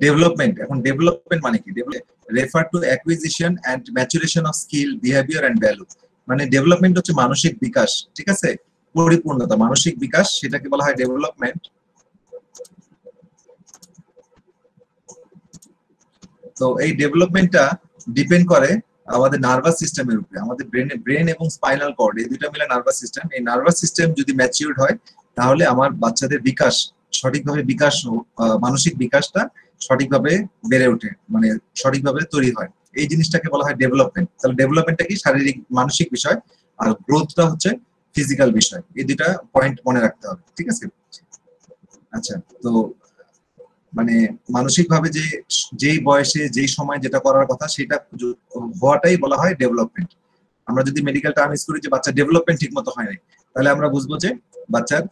Development, এখন development মানে কি? Refer to acquisition and maturation of skill, behaviour and value. মানে ডেভেলপমেন্ট হচ্ছে মানসিক বিকাশ, ঠিক আছে, পরিপূর্ণতা, মানসিক বিকাশ, সেটাকে বলা হয় ডেভেলপমেন্ট। তো এই ডেভেলপমেন্টটা ডিপেন্ড করে আমাদের নার্ভাস সিস্টেমের উপরে, আমাদের ব্রেন এবং স্পাইনাল কর্ড, এই দুটো মিলে নার্ভাস সিস্টেম। এই নার্ভাস সিস্টেম যদি ম্যাচিউরড হয় তাহলে আমার বাচ্চাদের বিকাশ সঠিকভাবে, বিকাশ মানসিক বিকাশটা সঠিকভাবে বেড়ে ওঠে, মানে সঠিকভাবে তৈরি হয়। এই জিনিসটাকে বলা হয় ডেভেলপমেন্ট। তাহলে ডেভেলপমেন্টটা কি? শারীরিক মানসিক বিষয়, আর গ্রোথটা হচ্ছে ফিজিক্যাল বিষয়। এই দুটা পয়েন্ট মনে রাখতে হবে, ঠিক আছে? আচ্ছা, তো মানে মানসিক ভাবে যেই বয়সে যেই সময় যেটা করার কথা সেটা হওয়াটাই বলা হয় ডেভেলপমেন্ট। আমরা যদি মেডিকেল টার্ম ইউজ করি যে বাচ্চা ডেভেলপমেন্ট ঠিক মতো হয় নাই, তাহলে আমরা বুঝবো যে বাচ্চার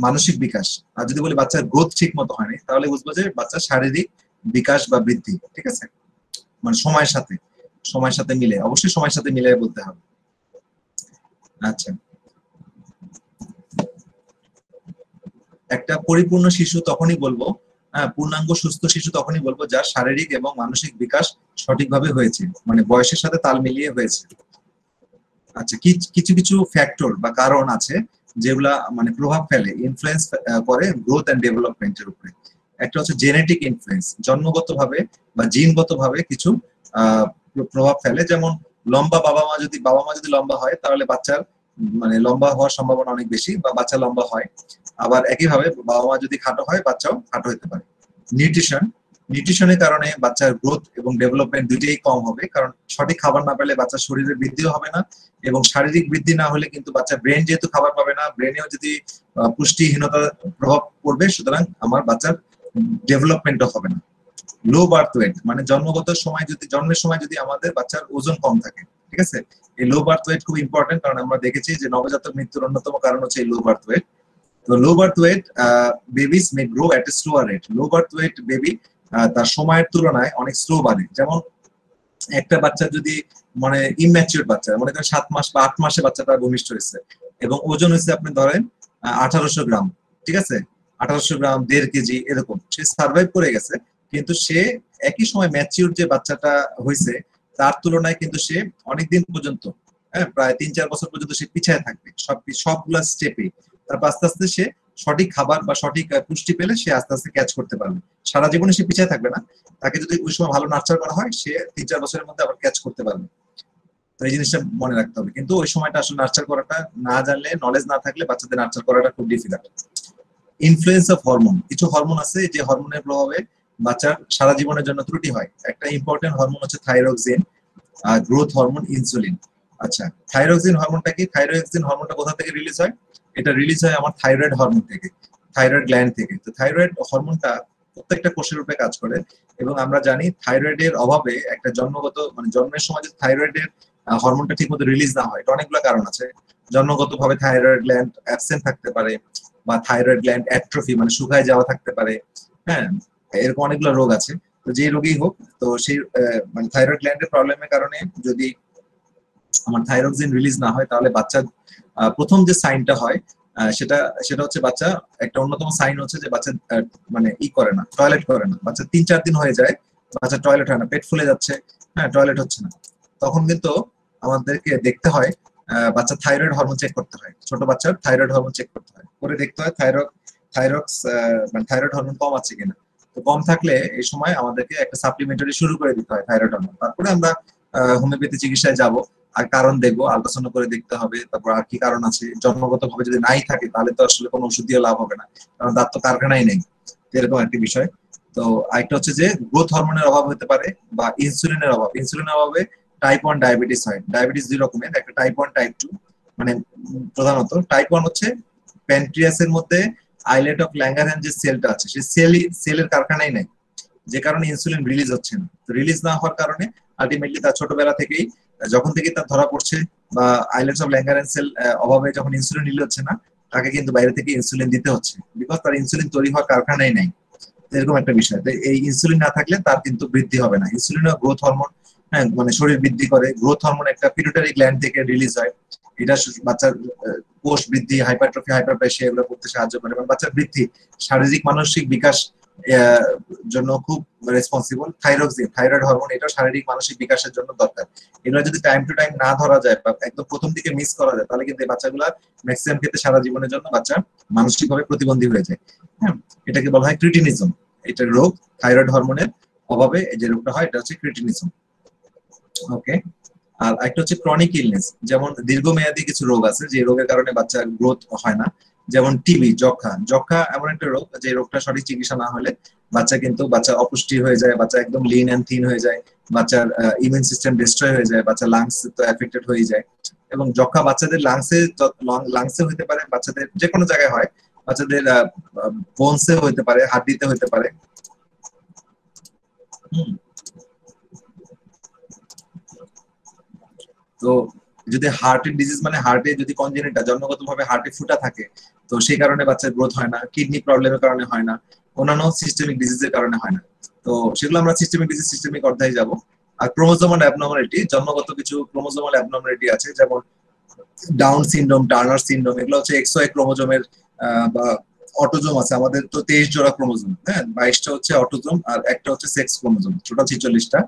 মানসিক বিকাশ। আর যদি বলি বাচ্চার গ্রোথ ঠিক মতো হয়নি, তাহলে বুঝবো যে বাচ্চার শারীরিক বিকাশ বা বৃদ্ধি, ঠিক আছে? মানে সময়ের সাথে মিলে, অবশ্যই সময়ের সাথে মিলে বলতে হবে। আচ্ছা, একটা পরিপূর্ণ শিশু তখনই বলবো, পূর্ণাঙ্গ সুস্থ শিশু তখনই বলবো যার শারীরিক এবং মানসিক বিকাশ সঠিকভাবে হয়েছে, মানে বয়সের সাথে তাল মিলিয়ে হয়েছে। আচ্ছা, কিছু কিছু ফ্যাক্টর বা কারণ আছে যেগুলা মানে প্রভাব ফেলে, ইনফ্লুয়েন্স করে গ্রোথ এন্ড ডেভেলপমেন্টের উপরে। একটা হচ্ছে জেনেটিক ইনফ্লুয়েন্স, জন্মগতভাবে বা জিনগতভাবে কিছু প্রভাব ফেলে। যেমন বাবা মা যদি লম্বা হয় তাহলে বাচ্চার মানে লম্বা হওয়ার সম্ভাবনা অনেক বেশি, বা বাচ্চা লম্বা হয়। আবার একইভাবে বাবা মা যদি খাটো হয়, বাচ্চাও খাটো হতে পারে। নিউট্রিশনের কারণে বাচ্চার গ্রোথ এবং ডেভেলপমেন্ট দুটোই কম হবে, কারণ সঠিক খাবার না পেলে বাচ্চার শরীরের বৃদ্ধিও হবে না, এবং শারীরিক বৃদ্ধি না হলে কিন্তু বাচ্চার ব্রেন যেহেতু খাবার পাবে না, ব্রেনেও যদি পুষ্টিহীনতার প্রভাব পড়বে, সুতরাং আমার বাচ্চার ডেভেলপমেন্টও হবে না। লো বার্থ ওয়েট, মানে জন্মের সময় যদি আমাদের বাচ্চার ওজন কম থাকে, ঠিক আছে, এই লো বার্থ ওয়েট খুব ইম্পর্টেন্ট, কারণ আমরা দেখেছি যে নবজাতক মৃত্যুর অন্যতম কারণ হচ্ছে এই লো বার্থ ওয়েট। তো low birth weight babies may grow at a slower rate. Low birth weight baby তার সময়ের তুলনায় অনেক স্লো বাড়ে। যেমন একটা বাচ্চা যদি মানে ইম্যাচিউর বাচ্চা, মনে করেন 7 মাস বা 8 মাসে বাচ্চাটা ভূমিষ্ঠ হয়েছে এবং ওজন হয়েছে আপনি ধরেন 1800 গ্রাম, ঠিক আছে, 1800 গ্রাম, 1.5 কেজি এরকম, সে সার্ভাইভ করে গেছে, কিন্তু সে একই সময় ম্যাচিউর যে বাচ্চাটা হয়েছে তার তুলনায় কিন্তু সে অনেকদিন পর্যন্ত, হ্যাঁ, প্রায় 3-4 বছর পর্যন্ত সে পিছায় থাকবে সবগুলা স্টেপে। তারপর আস্তে আস্তে সে সঠিক খাবার বা সঠিক পুষ্টি পেলে সে আস্তে আস্তে ক্যাচ করতে পারবে। সারা জীবনে সে পিছায় থাকবে না, তাকে যদি ওই সময় ভালো নার্চার করা হয় সে 3-4 বছরের মধ্যে আবার ক্যাচ করতে পারবে। তো এই জিনিসটা মনে রাখতে হবে। কিন্তু ওই সময়টা আসলে নার্চার করাটা না জানলে, নলেজ না থাকলে বাচ্চাদের নার্চার করাটা খুব ডিফিকাল্ট। ইনফ্লুয়েন্স অফ হরমোন, কিছু হরমোন আছে যে হরমোনের প্রভাবে বাচ্চার সারা জীবনের জন্য ত্রুটি হয়। একটা ইম্পর্টেন্ট হরমোন হচ্ছে থাইরক্সিন, গ্রোথ হরমোন, ইনসুলিন। আচ্ছা, থাইরক্সিন হরমোনটা কি? থাইরক্সিন হরমোনটা কোথা থেকে রিলিজ হয়? এটা রিলিজ হয় আমার থাইরয়েড হরমোন থেকে, থাইরয়েড গ্ল্যান্ড থেকে। তো থাইরয়েড হরমোনটা প্রত্যেকটা কোষের উপরে কাজ করে, এবং আমরা জানি থাইরয়েডের অভাবে একটা জন্মগত মানে জন্মের সময় যদি থাইরয়েডের হরমোনটা ঠিকমতো রিলিজ না হয়, এটা অনেকগুলো কারণ আছে। জন্মগতভাবে থাইরয়েড গ্ল্যান্ড অ্যাবসেন্ট থাকতে পারে, বা থাইরয়েড গ্ল্যান্ড অ্যাট্রফি মানে শুকায় যাওয়া থাকতে পারে, হ্যাঁ, এরকম অনেকগুলো রোগ আছে। তো যে রোগী হোক, তো সেই মানে থাইরয়েড গ্ল্যান্ডের প্রবলেমের কারণে যদি আমার থাইরক্সিন রিলিজ না হয়, তাহলে বাচ্চা প্রথম যে সাইনটা হয় সেটা সেটা হচ্ছে বাচ্চা একটা অন্যতম সাইন হচ্ছে যে বাচ্চা মানে করে না, টয়লেট করে না। বাচ্চা 3-4 দিন হয়ে যায় বাচ্চা টয়লেট হয় না, পেট ফুলে যাচ্ছে, হ্যাঁ, টয়লেট হচ্ছে না। তখন কিন্তু আমাদেরকে দেখতে হয় বাচ্চা থাইরয়েড হরমোন চেক করতে হয়, ছোট বাচ্চার থাইরয়েড হরমোন চেক করতে হয়, করে দেখতে হয় থাইরক্স মানে থাইরয়েড হরমোন কম আছে কিনা। তো কম থাকলে এই সময় আমাদেরকে একটা সাপ্লিমেন্টারি শুরু করে দিতে হয় থাইরয়েড হরমোন। তারপরে আমরা হোমিওপ্যাথি চিকিৎসায় যাব, আর কারণ দেখবো, আল্ট্রাসাউন্ড করে দেখতে হবে, তারপর আর কি কারণ আছে। জন্মগত ভাবে যদি নাই থাকে তাহলে তো আসলে কোনো ওষুধ দিয়ে লাভ হবে না, কারণ তার তো কারখানাই নেই, এরকম একটি বিষয়। তো আরেকটা হচ্ছে যে গ্রোথ হরমোনের অভাব হতে পারে, বা ইনসুলিনের অভাব। ইনসুলিনের অভাবে টাইপ 1 ডায়াবেটিস হয়। ডায়াবেটিস 2 রকমের, একটা টাইপ 1, টাইপ 2। মানে প্রধানত টাইপ 1 হচ্ছে প্যানক্রিয়াসের মধ্যে আইলেট অফ ল্যাঙ্গারহ্যান্স যে সেলটা আছে, সেই সেলের কারখানাই নাই, যে কারণে ইনসুলিন রিলিজ হচ্ছে না। তো রিলিজ না হওয়ার কারণে আলটিমেটলি তার ছোটবেলা থেকেই, যখন থেকে তার ধরা পড়ছে, বা আইলেটস অফ ল্যাঙ্গারহ্যান্স সেল অভাবে যখন ইনসুলিন রিলিজ হচ্ছে না, তাকে কিন্তু বাইরে থেকে ইনসুলিন দিতে হচ্ছে, বিকজ তার ইনসুলিন তৈরি হওয়ার কারখানাই নাই। এরকম একটা বিষয়। তো এই ইনসুলিন না থাকলে তার কিন্তু বৃদ্ধি হবে না। ইনসুলিন গ্রোথ হরমোন, হ্যাঁ, মানে শরীর বৃদ্ধি করে। গ্রোথ হরমোন একটা পিটুইটারি গ্ল্যান্ড থেকে রিলিজ হয়, এটা বাচ্চার কোষ বৃদ্ধি, হাইপারট্রফি, হাইপারপ্লেসিয়া এগুলো করতে সাহায্য করে, মানে বাচ্চার বৃদ্ধি, শারীরিক মানসিক বিকাশ জন্য খুব রেসপন্সিবল। থাইরক্সিন, থাইরয়েড হরমোন, এটা শারীরিক মানসিক বিকাশের জন্য দরকার। এগুলো যদি টাইম টু টাইম না ধরা যায় বা একদম প্রথম দিকে মিস করা যায়, তাহলে কিন্তু এই বাচ্চাগুলা ম্যাক্সিমাম ক্ষেত্রে সারা জীবনের জন্য বাচ্চা মানসিকভাবে প্রতিবন্ধী হয়ে যায়। হ্যাঁ, এটাকে বলা হয় ক্রিটিনিজম। এটা রোগ, থাইরয়েড হরমোনের অভাবে যে রোগটা হয় এটা হচ্ছে ক্রিটিনিজম। ওকে। আর একটা হচ্ছে ক্রনিক ইলনেস, যেমন দীর্ঘমেয়াদী কিছু রোগ আছে যে রোগের কারণে বাচ্চার গ্রোথ হয় না, যেমন টিবি, যক্ষা। যক্ষা এমন একটা রোগ যে রোগটা সঠিক চিকিৎসা না হলে বাচ্চা অপুষ্টি হয়ে যায়, বাচ্চা একদম লিন এন্ড থিন হয়ে যায়, বাচ্চার ইমিউন সিস্টেম ডিস্ট্রয় হয়ে যায়, বাচ্চার লাংস তো এফেক্টেড হয়ে যায়। এবং যক্ষা বাচ্চাদের লাংসে হতে পারে, বাচ্চাদের যে কোনো জায়গায় হয়, বাচ্চাদের বোনসে হতে পারে, হাড্ডিতে হতে পারে। হুম। তো যদি হার্টের ডিজিজ মানে হার্টে যদি কনজেনিটা জন্মগতভাবে হার্টে ফুটা থাকে, তো সেই কারণে বাচ্চার গ্রোথ হয় না, কিডনি প্রবলেমের কারণে হয় না, অন্যান্য সিস্টেমিক ডিজিজের কারণে হয় না। তো সেগুলো আমরা সিস্টেমিক ডিজিজ সিস্টেমিক অধ্যায়ে যাব। আর ক্রোমোজোমাল অ্যাবনর্মালিটি, জন্মগত কিছু ক্রোমোজোমাল অ্যাবনর্মালিটি আছে, যেমন ডাউন সিনড্রোম, টার্নার সিনড্রোম। এগুলো হচ্ছে এক্স ওয়াই ক্রোমোজোমের বা অটোজোম আছে। আমাদের তো 23 জোড়া ক্রোমোজোম, হ্যাঁ, 22টা হচ্ছে অটোজোম আর একটা হচ্ছে সেক্স ক্রোমোজোম, টোটাল 46টা।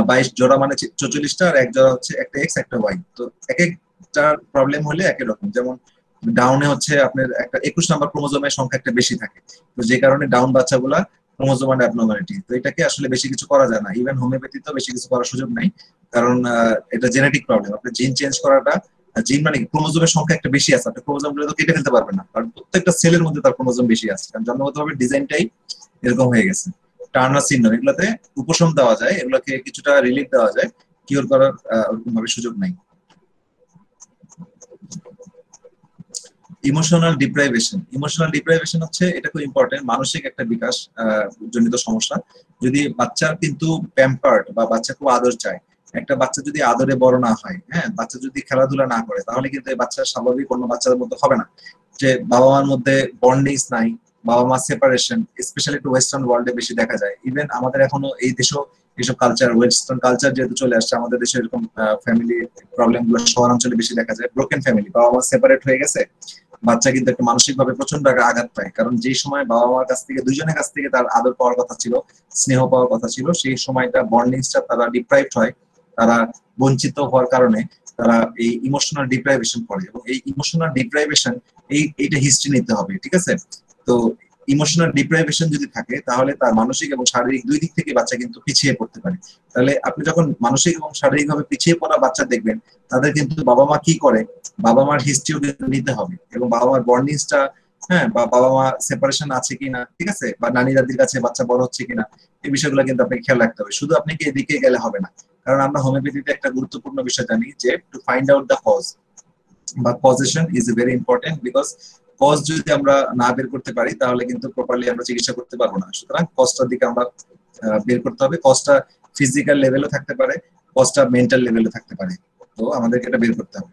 22 জোড়া মানে 44টা, আর এক জোড়া হচ্ছে একটা এক্স একটা ওয়াই। তো এক একটা প্রবলেম হলে একই রকম, যেমন ডাউনে হচ্ছে আপনার একটা 21 নাম্বার ক্রোমোজোমের সংখ্যা একটা বেশি থাকে, তো যে কারণে ডাউন বাচ্চাগুলা ক্রোমোজোমাল অ্যাবনর্মালিটি। তো এটাকে আসলে বেশি কিছু করা যায় না, ইভেন হোমিওপ্যাথিতেও বেশি কিছু করার সুযোগ নাই, কারণ এটা জেনেটিক প্রবলেম। আপনি জিন চেঞ্জ করাটা, জিন মানে ক্রোমোজোমের সংখ্যা একটা বেশি আছে, আপনি ক্রোমোজোম গুলো তো কেটে ফেলতে পারবেন না, কারণ প্রত্যেকটা সেলের মধ্যে তার ক্রোমোজোম বেশি আছে, কারণ জন্মগতভাবে ডিজাইনটাই এরকম হয়ে গেছে। টার্নার সিনড্রোম, এগুলোতে উপশম দেওয়া যায়, এগুলোকে কিছুটা রিলিফ দেওয়া যায়, কিওর করার ওরকম ভাবে সুযোগ নাই। ইমোশনাল ডিপ্রাইভেশন হচ্ছে, এটা খুব ইম্পর্টেন্ট, মানসিক একটা বিকাশ জনিত সমস্যা। যদি বাচ্চার কিন্তু প্যাম্পার্ড বা বাচ্চা খুব আদর চায়, একটা বাচ্চা যদি আদরে বড় না হয়, হ্যাঁ, বাচ্চা যদি খেলাধুলা না করে, তাহলে কিন্তু এই বাচ্চা স্বাভাবিক অন্য বাচ্চাদের মতো হবে না। যে বাবা মার মধ্যে বন্ডিংস নাই, বাবা মা সেপারেশন, স্পেশালি একটু ওয়েস্টার্ন ওয়ার্ল্ডে বেশি দেখা যায়। ইভেন আমাদের এখনো এই দেশেও এইসব কালচার, ওয়েস্টার্ন কালচার যেহেতু চলে আসছে আমাদের দেশে, এরকম ফ্যামিলি প্রবলেম গুলো শহরাঞ্চলে বেশি দেখা যায়। ব্রোকেন ফ্যামিলি, বাবা মা সেপারেট হয়ে গেছে, বাচ্চা কিন্তু একটা মানসিক ভাবে প্রচন্ড আঘাত পায়, কারণ যে সময় বাবা মার কাছ থেকে, দুজনের কাছ থেকে তার আদর পাওয়ার কথা ছিল, স্নেহ পাওয়ার কথা ছিল, সেই সময়টা বন্ডিংসটা তারা ডিপ্রাইভড হয়, তারা বঞ্চিত হওয়ার কারণে তারা এই ইমোশনাল ডিপ্রাইভেশন করে। এবং এই ইমোশনাল ডিপ্রাইভেশন, এইটা হিস্ট্রি নিতে হবে, ঠিক আছে? তো ইমোশনাল ডিপ্রাইভেশন যদি থাকে, তাহলে তার মানসিক এবং শারীরিক দুই দিক থেকে বাচ্চা কিন্তু পিছিয়ে পড়তে পারে। তাহলে আপনি যখন মানসিক এবং শারীরিক ভাবে পিছিয়ে পড়া বাচ্চা দেখবেন, তাদের কিন্তু বাবা মা কি করে, বাবা মার হিস্ট্রিও কিন্তু নিতে হবে, এবং বাবা মার বন্ডিংসটা, হ্যাঁ, বা বাবা মা সেপারেশন আছে কিনা, ঠিক আছে, বা নানি দাদির কাছে বাচ্চা বড় হচ্ছে কিনা, এই বিষয়গুলো কিন্তু আপনাকে খেয়াল রাখতে হবে। শুধু আপনি কি এদিকে গেলে হবে না, কারণ আমরা হোমিওপ্যাথিতে একটা গুরুত্বপূর্ণ বিষয় জানি, যে to find out the cause বা position is very important, because cause যদি আমরা না বের করতে পারি, তাহলে কিন্তু প্রপারলি আমরা চিকিৎসা করতে পারবো না। সুতরাং কজটার দিকে আমরা বের করতে হবে। কজটা ফিজিক্যাল লেভেলও থাকতে পারে, কজটা মেন্টাল লেভেলও থাকতে পারে, তো আমাদেরকে এটা বের করতে হবে।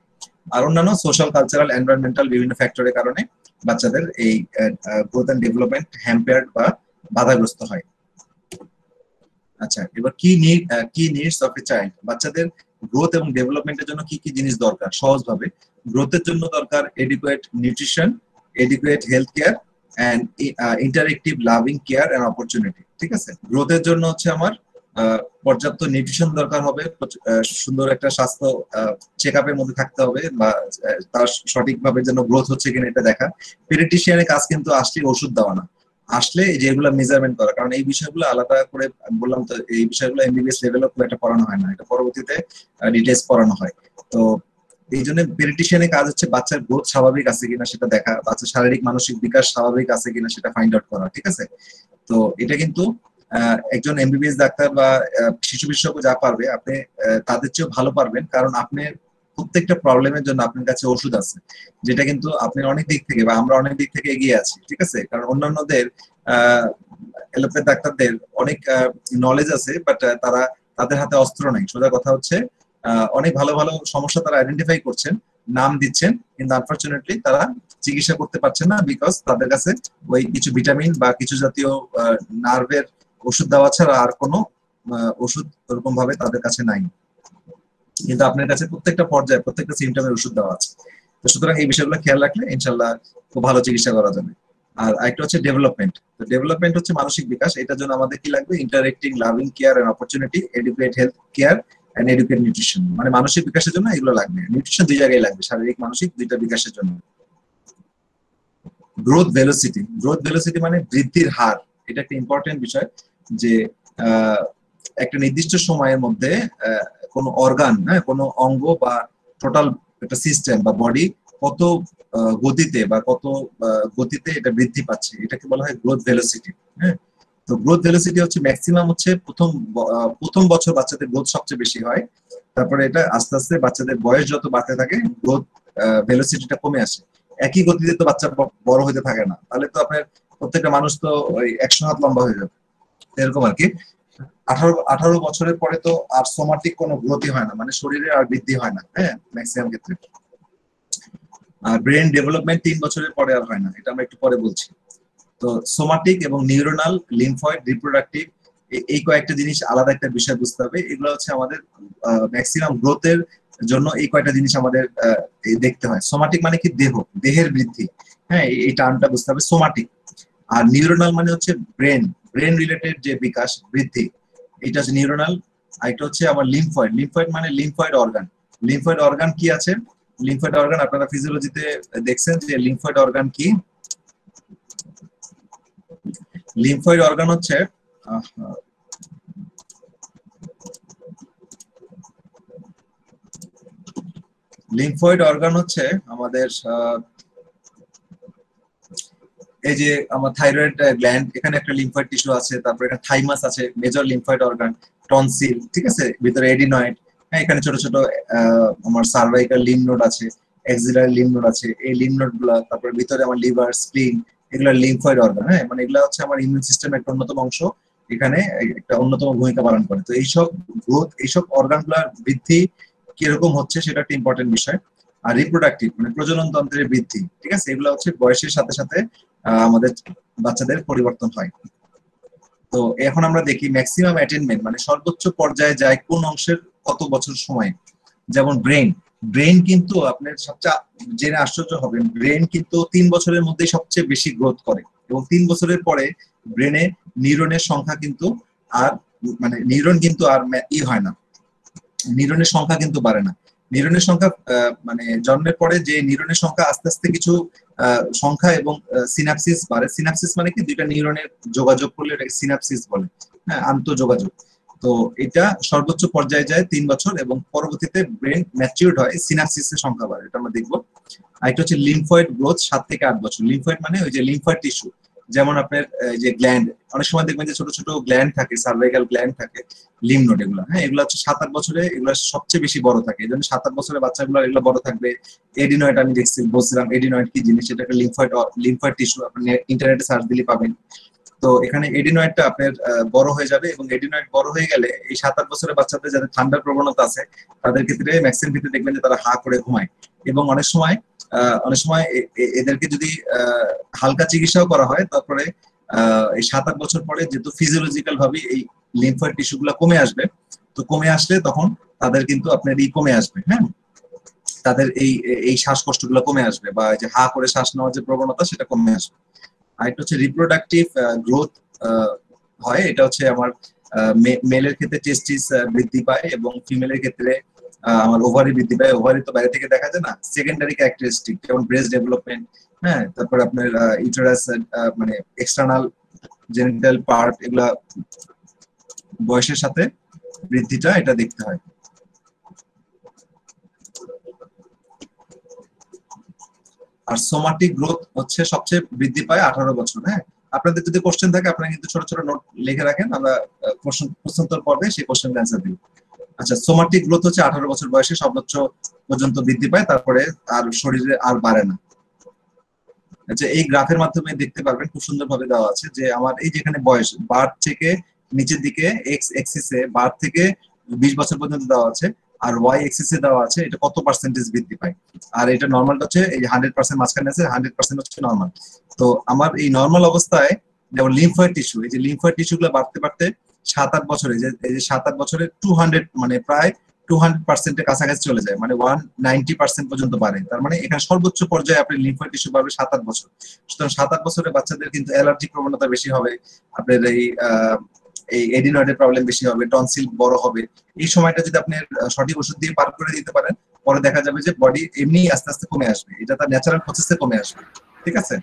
আর অন্যান্য সোশ্যাল, কালচারাল, এনভায়রনমেন্টাল বিভিন্ন ফ্যাক্টরের কারণে বাচ্চাদের এই গ্রোথ এন্ড ডেভেলপমেন্ট হ্যাম্পায়ার্ড বা বাধাগ্রস্ত হয়। আচ্ছা, এবার কি নিডস অফ এ চাইল্ড, বাচ্চাদের গ্রোথ এবং ডেভেলপমেন্টের জন্য কি কি জিনিস দরকার। সহজভাবে, গ্রোথের জন্য দরকার adequate nutrition, adequate health care and interactive loving care and opportunity. ঠিক আছে, গ্রোথের জন্য হচ্ছে আমার পর্যাপ্ত নিউট্রিশন দরকার হবে, সুন্দর একটা স্বাস্থ্য চেক আপের মধ্যে থাকতে হবে, বা তার সঠিকভাবে যেন গ্রোথ হচ্ছে কিনা এটা দেখা। পেডিয়াট্রিশিয়ানের কাজ কিন্তু আসলে ওষুধ দেওয়া না, আসলে যেগুলো মেজারমেন্ট করা, কারণ এই বিষয়গুলো আলাদা করে বললাম তো, এই বিষয়গুলো এমবিবিএস লেভেলও খুব একটা পড়ানো হয় না, এটা পরবর্তীতে ডিটেইলস পড়ানো হয়। তো এই জন্য পেডিয়াট্রিশিয়ানের কাজ হচ্ছে বাচ্চার গ্রোথ স্বাভাবিক আছে কিনা সেটা দেখা, বাচ্চার শারীরিক মানসিক বিকাশ স্বাভাবিক আছে কিনা সেটা ফাইন্ড আউট করা, ঠিক আছে? তো এটা কিন্তু একজন এমবিবিএস ডাক্তার বা শিশু বিশেষজ্ঞ যা পারবে, আপনি তাদের চেয়েও ভালো পারবেন, কারণ আপনি প্রত্যেকটা প্রবলেমের জন্য আপনার কাছে ওষুধ আছে, যেটা কিন্তু আপনি অনেক দিক থেকে বা আমরা অনেক দিক থেকে এগিয়ে আছি, ঠিক আছে? কারণ অন্যান্যদের এলোপ্যাথ ডাক্তারদের অনেক নলেজ আছে, বাট তাদের হাতে অস্ত্র নাই। সোজা কথা হচ্ছে অনেক ভালো ভালো সমস্যা তারা আইডেন্টিফাই করছেন, নাম দিচ্ছেন, কিন্তু আনফরচুনেটলি তারা চিকিৎসা করতে পারছেন না, বিকজ তাদের কাছে ওই কিছু ভিটামিন বা কিছু জাতীয় নার্ভের ওষুধ দেওয়া ছাড়া আর কোনো ওষুধ ওরকম ভাবে তাদের কাছে নাই। কিন্তু আপনার কাছে প্রত্যেকটা পর্যায়ে প্রত্যেকটা সিমটমের ওষুধ দেওয়া আছে। তো সুতরাং এই বিষয়গুলো খেয়াল রাখলে ইনশাল্লাহ খুব ভালো চিকিৎসা করা যাবে। আর একটা হচ্ছে ডেভেলপমেন্ট। তো ডেভেলপমেন্ট হচ্ছে মানসিক বিকাশ, এটার জন্য আমাদের কি লাগবে? Interacting, loving, care and opportunity, educate, health care and educate, nutrition. মানে মানসিক বিকাশের জন্য এগুলো লাগবে, নিউট্রিশন দুই জায়গায় লাগবে, শারীরিক মানসিক দুইটা বিকাশের জন্য। গ্রোথ ভেলোসিটি, গ্রোথ ভেলোসিটি মানে বৃদ্ধির হার। এটা একটা ইম্পর্টেন্ট বিষয় যে একটা নির্দিষ্ট সময়ের মধ্যে কোনো অর্গান, হ্যাঁ, কোনো অঙ্গ বা টোটাল একটা সিস্টেম বা বডি কত গতিতে বা কত গতিতে এটা বৃদ্ধি পাচ্ছে, এটাকে বলা হয় গ্রোথ ভেলোসিটি। হ্যাঁ, তো গ্রোথ ভেলোসিটি হচ্ছে ম্যাক্সিমাম হচ্ছে প্রথম বছর বাচ্চাদের গ্রোথ সবচেয়ে বেশি হয়, তারপরে এটা আস্তে আস্তে বাচ্চাদের বয়স যত বাড়তে থাকে গ্রোথ ভেলোসিটিটা কমে আসে। একই গতিতে তো বাচ্চা বড় হতে থাকে না, তাহলে তো আপনার প্রত্যেকটা মানুষ তো ওই 100 হাত লম্বা হয়ে যাবে, এরকম আর কি। 18 বছরের পরে তো আর সোমাটিক কোনো গ্রোথই হয় না, মানে শরীরে আর বৃদ্ধি হয় না, হ্যাঁ, ম্যাক্সিমাম ক্ষেত্রে। আর ব্রেন ডেভেলপমেন্ট 3 বছরের পরে আর হয় না, এটা আমরা একটু পরে বলছি। তো সোমাটিক এবং নিউরোনাল, লিম্ফয়েড, রিপ্রোডাক্টিভ, এই কয়েকটা জিনিস আলাদা একটা বিষয় বুঝতে হবে। এগুলো হচ্ছে আমাদের ম্যাক্সিমাম গ্রোথের জন্য এই কয়টা জিনিস আমাদের দেখতে হয়। সোমাটিক মানে কি? দেহ, দেহের বৃদ্ধি, হ্যাঁ, এই টার্মটা বুঝতে হবে, সোমাটিক। আর নিউরোনাল মানে হচ্ছে ব্রেন, ব্রেন রিলেটেড যে বিকাশ বৃদ্ধি, এটা হচ্ছে নিউরোনাল। আর এটা হচ্ছে আমার লিম্ফয়েড, লিম্ফয়েড মানে লিম্ফয়েড অর্গান। লিম্ফয়েড অর্গান কি আছে? লিম্ফয়েড অর্গান আপনারা ফিজিওলজিতে দেখছেন যে লিম্ফয়েড অর্গান কি। লিম্ফয়েড অর্গান হচ্ছে লিম্ফয়েড অর্গান হচ্ছে আমাদের এই যে আমার থাইরয়েড গ্ল্যান্ড, এখানে একটা লিম্ফয়েড টিস্যু আছে, তারপর এখানে থাইমাস আছে, মেজর লিম্ফয়েড অর্গান, টনসিল, ঠিক আছে, ভিতরে এডিনয়েড, হ্যাঁ, এখানে ছোট ছোট আমার সার্ভাইকাল লিম্ফ নোড আছে, এক্সিলারি লিম্ফ নোড আছে, এই লিম্ফ নোড গুলা, তারপর ভিতরে আমার লিভার, স্প্লিন, এগুলো লিম্ফয়েড অর্গান, হ্যাঁ, মানে এগুলা হচ্ছে আমার ইমিউন সিস্টেমের একটা অন্যতম অংশ, এখানে একটা অন্যতম ভূমিকা পালন করে। তো এইসব গ্রোথ, এইসব অর্গান গুলার বৃদ্ধি কিরকম হচ্ছে সেটা একটা ইম্পর্টেন্ট বিষয়। আর রিপ্রোডাক্টিভ মানে প্রজনন তন্ত্রের বৃদ্ধি, ঠিক আছে, এগুলো হচ্ছে বয়সের সাথে সাথে আমাদের বাচ্চাদের পরিবর্তন হয়। তো এখন আমরা দেখি ম্যাক্সিমাম অ্যাটেনমেন্ট মানে সর্বোচ্চ পর্যায়ে যায় কোন অংশের কত বছর সময়। যেমন ব্রেন, ব্রেন কিন্তু আপনার সবচেয়ে জেনে আশ্চর্য হবেন, ব্রেন কিন্তু 3 বছরের মধ্যে সবচেয়ে বেশি গ্রোথ করে, এবং 3 বছরের পরে ব্রেনে নিউরনের সংখ্যা কিন্তু আর মানে নিউরন কিন্তু আর হয় না, নিউরনের সংখ্যা কিন্তু বাড়ে না। নিউরনের সংখ্যা মানে জন্মের পরে যে নিউরনের সংখ্যা আস্তে আস্তে কিছু সংখ্যা এবং সিনাপসিস বাড়ে। সিনাপসিস মানে কি? দুইটা নিউরনের যোগাযোগ করলে এটাকে সিনাপসিস বলে, হ্যাঁ, আন্তঃযোগাযোগ। তো এটা সর্বোচ্চ পর্যায়ে যায় 3 বছর, এবং পরবর্তীতে ব্রেন ম্যাচিউরড হয়, সিনাপসিসের সংখ্যা বাড়ে, এটা আমরা দেখবো। আরেকটা হচ্ছে লিম্ফয়েড গ্রোথ 7 থেকে 8 বছর। লিম্ফয়েড মানে ওই যে লিম্ফয়েড টিস্যু, যেমন আপনার যে গ্ল্যান্ড, অনেক সময় দেখবেন যে ছোট ছোট গ্ল্যান্ড থাকে, সার্ভাইকাল গ্ল্যান্ড থাকে, লিম্ফ নোড, এগুলো, হ্যাঁ, এগুলো হচ্ছে 7-8 বছরে এগুলো সবচেয়ে বেশি বড় থাকে, এই জন্য 7-8 বছরের বাচ্চাগুলো এগুলো বড় থাকবে। এডিনয়েড আমি বলছিলাম, এডিনয়েড কি জিনিস? এটা একটা লিম্ফয়েড, লিম্ফয়েড টিস্যু, আপনি ইন্টারনেটে সার্চ দিলে পাবেন। তো এখানে এডিনয়েডটা আপনার বড় হয়ে যাবে, এবং এডিনয়েড বড় হয়ে গেলে এই 7-8 বছরের বাচ্চাদের যাদের ঠান্ডার প্রবণতা আছে তাদের ক্ষেত্রে ম্যাক্সিমাম ক্ষেত্রে দেখবেন যে তারা হা করে ঘুমায়। এবং অনেক সময় এদেরকে যদি হালকা চিকিৎসাও করা হয়, তারপরে এই 7-8 বছর পরে যেহেতু ফিজিওলজিক্যাল ভাবে এই লিম্ফয়েড টিস্যু গুলা কমে আসবে, তো কমে আসলে তখন তাদের কিন্তু আপনার কমে আসবে, হ্যাঁ, তাদের এই শ্বাসকষ্ট গুলো কমে আসবে, বা যে হা করে শ্বাস নেওয়ার যে প্রবণতা সেটা কমে আসবে। আর একটা হচ্ছে রিপ্রোডাক্টিভ গ্রোথ হয়, এটা হচ্ছে আমার মেলের ক্ষেত্রে টেস্টিস বৃদ্ধি পায়, এবং ফিমেলের ক্ষেত্রে আমার ওভারি বৃদ্ধি পায়। ওভারি তো বাইরে থেকে দেখা যায় না, সেকেন্ডারি ক্যারেক্টারিস্টিক, যেমন ব্রেস্ট ডেভেলপমেন্ট, হ্যাঁ, তারপর আপনার ইউটেরাস মানে এক্সটার্নাল জেনিটাল পার্ট, এগুলা বয়সের সাথে বৃদ্ধিটা এটা দেখতে হয়। আর সোমাটিক গ্রোথ হচ্ছে সবচেয়ে বৃদ্ধি পায় 18 বছর। হ্যাঁ, আপনাদের যদি কোশ্চেন থাকে আপনারা কিন্তু ছোট ছোট নোট লিখে রাখেন, আমরা প্রশ্নোত্তর পর্বে সেই কোশ্চেন অ্যান্সার দিব। আচ্ছা, সোমাটিক গ্রোথ হচ্ছে 18 বছর বয়সে সর্বোচ্চ পর্যন্ত বৃদ্ধি পায়, তারপরে আর শরীরে আর বাড়ে না। আচ্ছা, এই গ্রাফের মাধ্যমে দেখতে পারবেন, খুব সুন্দর ভাবে দেওয়া আছে যে আমার এই যেখানে বয়স বার্থ থেকে নিচের দিকে এক্স এক্সিসে বার্থ থেকে 20 বছর পর্যন্ত দেওয়া আছে, আর ওয়াই এক্সিসে দেওয়া আছে এটা কত পার্সেন্টেজ বৃদ্ধি পায়। আর এটা নর্মালটা হচ্ছে এই 100% মাঝখানে আছে, 100% হচ্ছে নর্মাল। তো আমার এই নর্মাল অবস্থায় যেমন লিম্ফয়েড টিস্যু, এই যে লিম্ফয়েড টিস্যু গুলো বাড়তে বাড়তে 7-8 বছরে, এই যে 7-8 বছরে 200 মানে প্রায় 200% কাছাকাছি চলে যায়, মানে 190% পর্যন্ত বাড়ে। তার মানে এখানে সর্বোচ্চ পর্যায়ে আপনি লিম্ফোয়েড টিস্যু পাবে 7-8 বছর। সুতরাং 7-8 বছরের বাচ্চাদের কিন্তু অ্যালার্জি প্রবণতা বেশি হবে, আপনার এই এডিনয়েডের প্রবলেম বেশি হবে, টনসিল বড় হবে। এই সময়টা যদি আপনি সঠিক ওষুধ দিয়ে পার করে দিতে পারেন, পরে দেখা যাবে যে বডি এমনি আস্তে আস্তে কমে আসবে, এটা তার ন্যাচারাল প্রসেসে কমে আসবে। ঠিক আছে?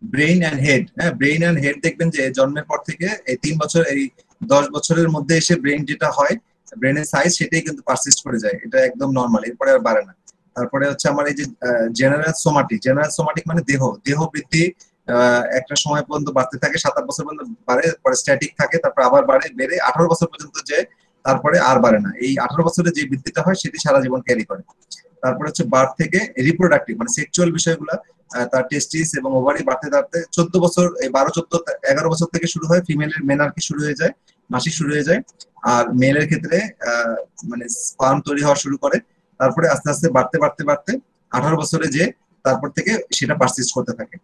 ব্রেইন এন্ড হেড, হ্যাঁ, ব্রেইন এন্ড হেড দেখবেন যে জন্মের পর থেকে এই 3 বছর, এই 10 বছরের মধ্যে এসে ব্রেইন যেটা হয়, ব্রেনের সাইজ সেটাই কিন্তু পারসিস্ট করে যায়, এটা একদম নরমাল, এরপরে আর বাড়ে না। তারপরে হচ্ছে আমার এই যে জেনারেল সোমাটিক মানে দেহ বৃদ্ধি একটা সময় পর্যন্ত বাড়তে থাকে, 7-8 বছর পর্যন্ত বাড়ে, পরে স্ট্যাটিক থাকে, তারপর আবার বাড়ে, বেড়ে 18 বছর পর্যন্ত যে তারপরে আর বাড়ে না। এই 18 বছরে যে বৃদ্ধিটা হয় সেটি সারা জীবন ক্যারি করে। তারপরে হচ্ছে বার্থ থেকে রিপ্রোডাক্টিভ মানে সেক্সুয়াল বিষয়গুলা, তার টেস্টিস এবং ওভারি বাড়তে বাড়তে 14 বছর, এই 12-14-11 বছর থেকে শুরু হয়, ফিমেলের মেনার্কি শুরু হয়ে যায়, মাসিক শুরু হয়ে যায়। আর মেলের ক্ষেত্রে মানে স্পার্ম তৈরি হওয়া শুরু করে। তারপরে আস্তে আস্তে বাড়তে বাড়তে বাড়তে 18 বছরে যে তারপর থেকে সেটা পারসিস্ট করতে থাকে।